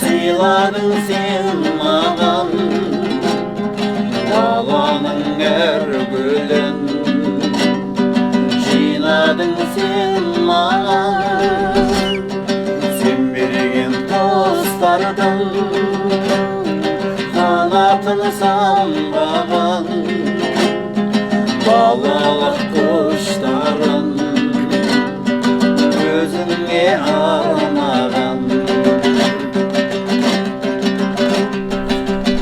Sıyladın sen mağan Dağlanın her gülün Jıyladın sen mağan Sen bergen dostardın Kanatını sambağın Balалық kuşların Gözüne armağan.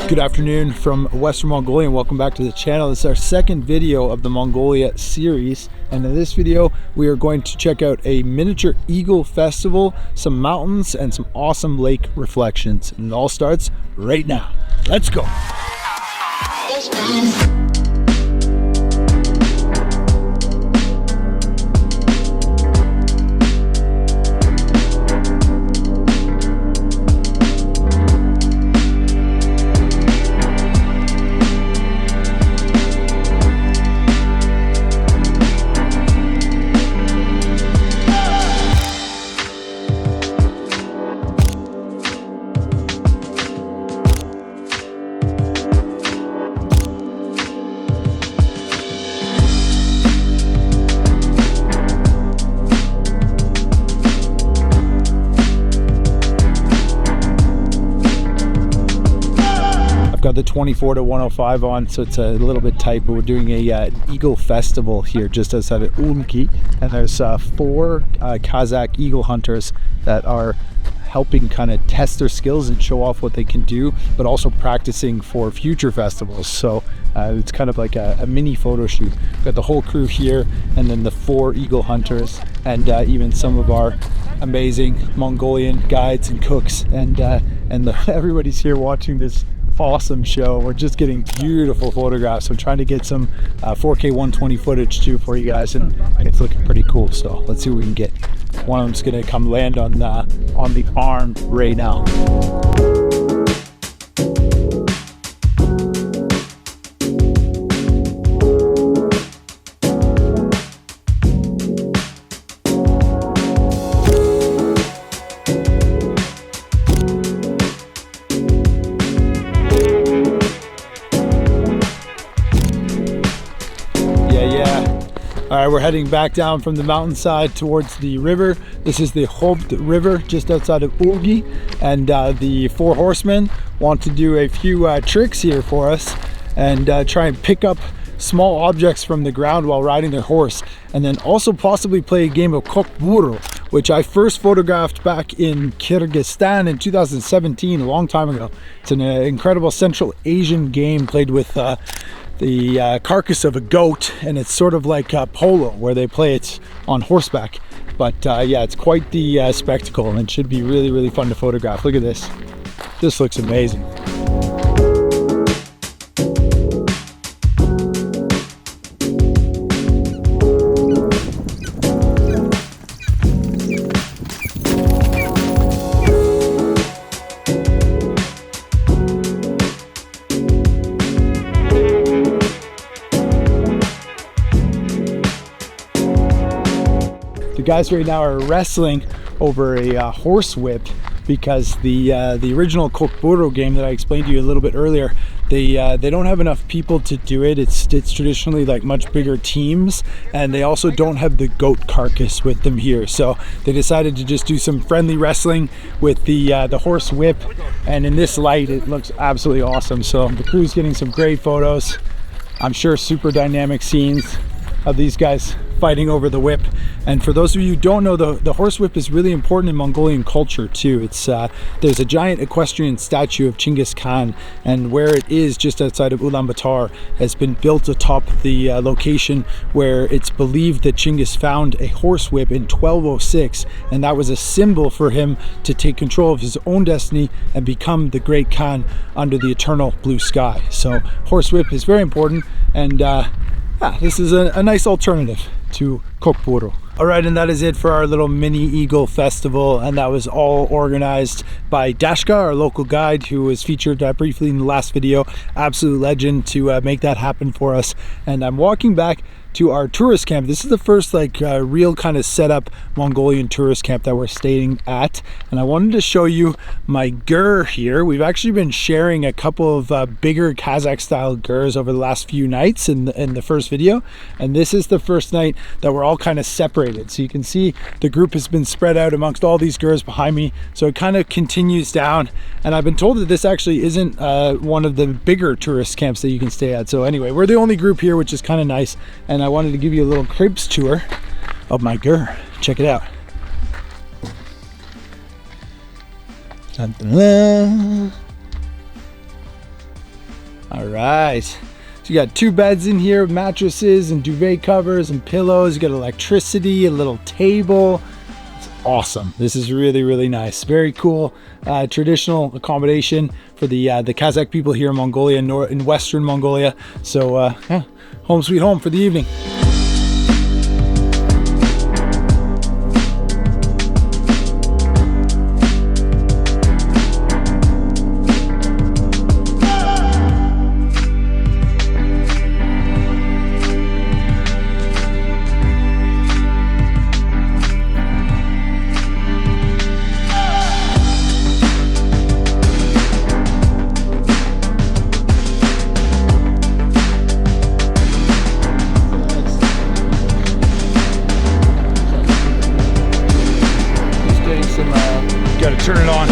Good afternoon from Western Mongolia and welcome back to the channel. This is our second video of the Mongolia series, and in this video we are going to check out a miniature eagle festival, some mountains, and some awesome lake reflections. And it all starts right now. Let's go! Got the 24 to 105 on, so it's a little bit tight, but we're doing a eagle festival here just outside of Ölgii, and there's 4 Kazakh eagle hunters that are helping kind of test their skills and show off what they can do, but also practicing for future festivals. So it's kind of like a mini photo shoot. We've got the whole crew here, and then the 4 eagle hunters, and even some of our amazing Mongolian guides and cooks, and everybody's here watching this awesome show. We're just getting beautiful photographs. I'm trying to get some 4K 120 footage too for you guys, and it's looking pretty cool. So let's see what we can get. One of them's gonna come land on the arm right now. All right, we're heading back down from the mountainside towards the river. This is the Tolbo River just outside of Ölgii, and the 4 horsemen want to do a few tricks here for us and try and pick up small objects from the ground while riding their horse, and then also possibly play a game of kokburo, which I first photographed back in Kyrgyzstan in 2017, a long time ago. It's an incredible Central Asian game played with the carcass of a goat, and it's sort of like polo where they play it on horseback. But yeah, it's quite the spectacle, and it should be really, really fun to photograph. Look at this. This looks amazing. The guys right now are wrestling over a horse whip because the original kokburo game that I explained to you a little bit earlier, they don't have enough people to do it. It's traditionally like much bigger teams, and they also don't have the goat carcass with them here. So they decided to just do some friendly wrestling with the horse whip, and in this light it looks absolutely awesome. So the crew's getting some great photos. I'm sure super dynamic scenes of these guys fighting over the whip. And for those of you who don't know, the horse whip is really important in Mongolian culture too. It's there's a giant equestrian statue of Genghis Khan, and where it is just outside of Ulaanbaatar has been built atop the location where it's believed that Genghis found a horse whip in 1206, and that was a symbol for him to take control of his own destiny and become the great Khan under the eternal blue sky. So horse whip is very important, and yeah, this is a nice alternative to kokburo. All right, and that is it for our little mini eagle festival, and that was all organized by Dashka, our local guide, who was featured briefly in the last video. Absolute legend to make that happen for us. And I'm walking back to our tourist camp. This is the first real kind of set up Mongolian tourist camp that we're staying at, and I wanted to show you my gur here. We've actually been sharing a couple of bigger Kazakh style gurs over the last few nights in the first video, and this is the first night that we're all kind of separated. So you can see the group has been spread out amongst all these gurs behind me, so it kind of continues down. And I've been told that this actually isn't one of the bigger tourist camps that you can stay at. So anyway, we're the only group here, which is kind of nice, and I wanted to give you a little cribs tour of my gur. Check it out. All right, so you got 2 beds in here, mattresses and duvet covers and pillows. You got electricity, a little table. It's awesome. This is really, really nice. Very cool traditional accommodation for the Kazakh people here in Mongolia, in Western Mongolia. So yeah, home sweet home for the evening. Turn it on.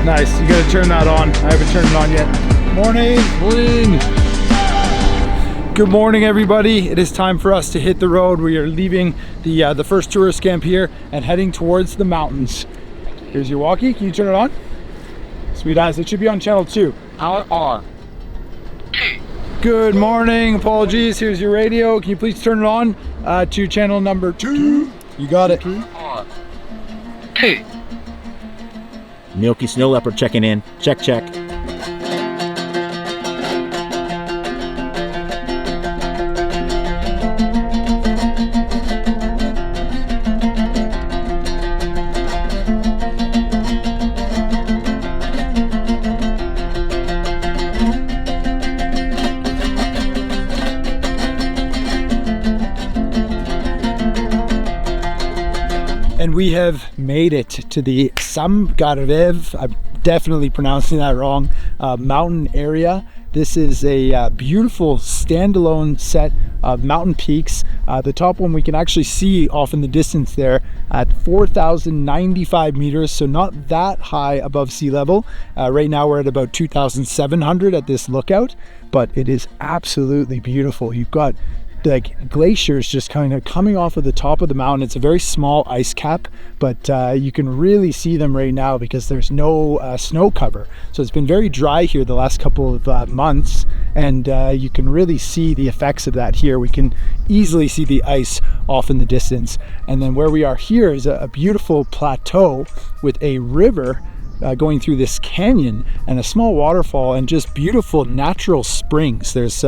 Nice, you gotta turn that on. I haven't turned it on yet. Morning. Good morning, everybody. It is time for us to hit the road. We are leaving the first tourist camp here and heading towards the mountains. Here's your walkie. Can you turn it on? Sweet eyes. It should be on channel 2. On. Good morning. Apologies. Here's your radio. Can you please turn it on to channel number 2? You got it. Milky snow leopard checking in. Check. And we have made it to the Tsambagarav, I'm definitely pronouncing that wrong, mountain area. This is a beautiful standalone set of mountain peaks. The top one we can actually see off in the distance there at 4,095 meters, so not that high above sea level. Right now we're at about 2,700 at this lookout, but it is absolutely beautiful. You've got like glaciers just kind of coming off of the top of the mountain. It's a very small ice cap, but you can really see them right now because there's no snow cover. So it's been very dry here the last couple of months, and you can really see the effects of that here. We can easily see the ice off in the distance. And then where we are here is a beautiful plateau with a river going through this canyon and a small waterfall and just beautiful natural springs. There's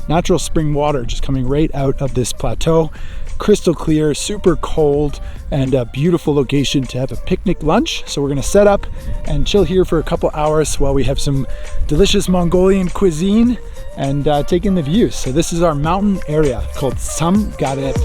natural spring water just coming right out of this plateau. Crystal clear, super cold, and a beautiful location to have a picnic lunch. So we're gonna set up and chill here for a couple hours while we have some delicious Mongolian cuisine and take in the views. So this is our mountain area called Tsambagarav.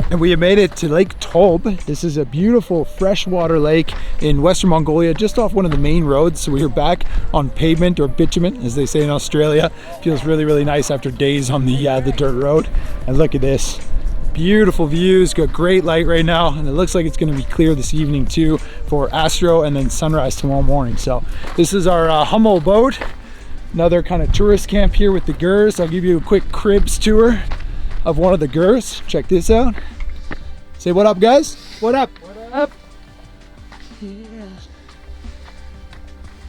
And we have made it to Lake Tolbo. This is a beautiful freshwater lake in Western Mongolia, just off one of the main roads. So we are back on pavement, or bitumen, as they say in Australia. Feels really, really nice after days on the dirt road. And look at this. Beautiful views, got great light right now, and it looks like it's going to be clear this evening too for astro and then sunrise tomorrow morning. So this is our Hummel boat, another kind of tourist camp here with the Gers. I'll give you a quick cribs tour of one of the Gers. Check this out. Say what up, guys. What up? What up?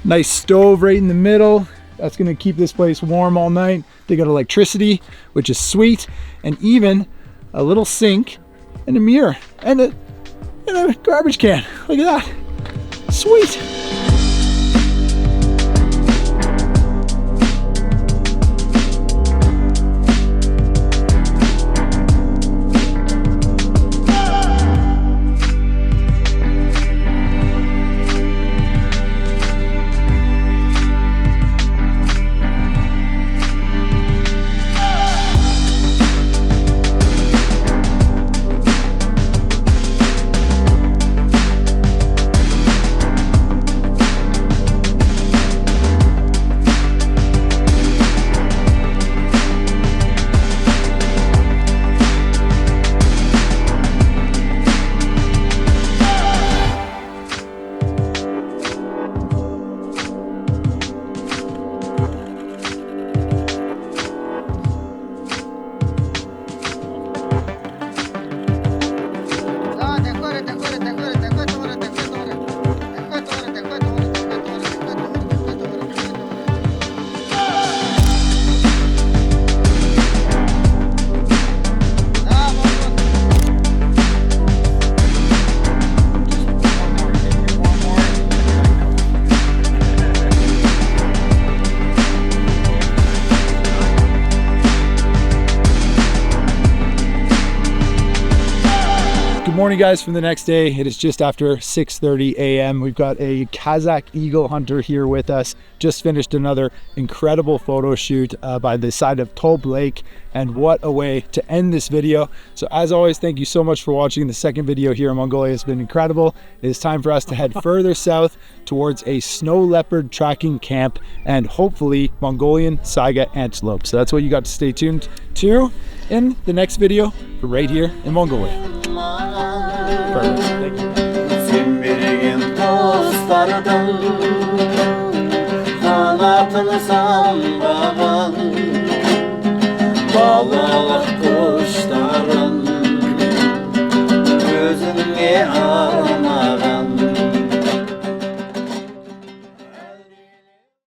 Nice stove right in the middle. That's gonna keep this place warm all night. They got electricity, which is sweet, and even a little sink and a mirror and a garbage can. Look at that. Sweet. Morning guys from the next day. It is just after 6:30 a.m. We've got a Kazakh eagle hunter here with us. Just finished another incredible photo shoot by the side of Tolbo Lake, and what a way to end this video. So as always, thank you so much for watching. The second video here in Mongolia has been incredible. It is time for us to head further south towards a snow leopard tracking camp and hopefully Mongolian Saiga antelope. So that's what you got to stay tuned to in the next video right here in Mongolia. Perfect. Thank you.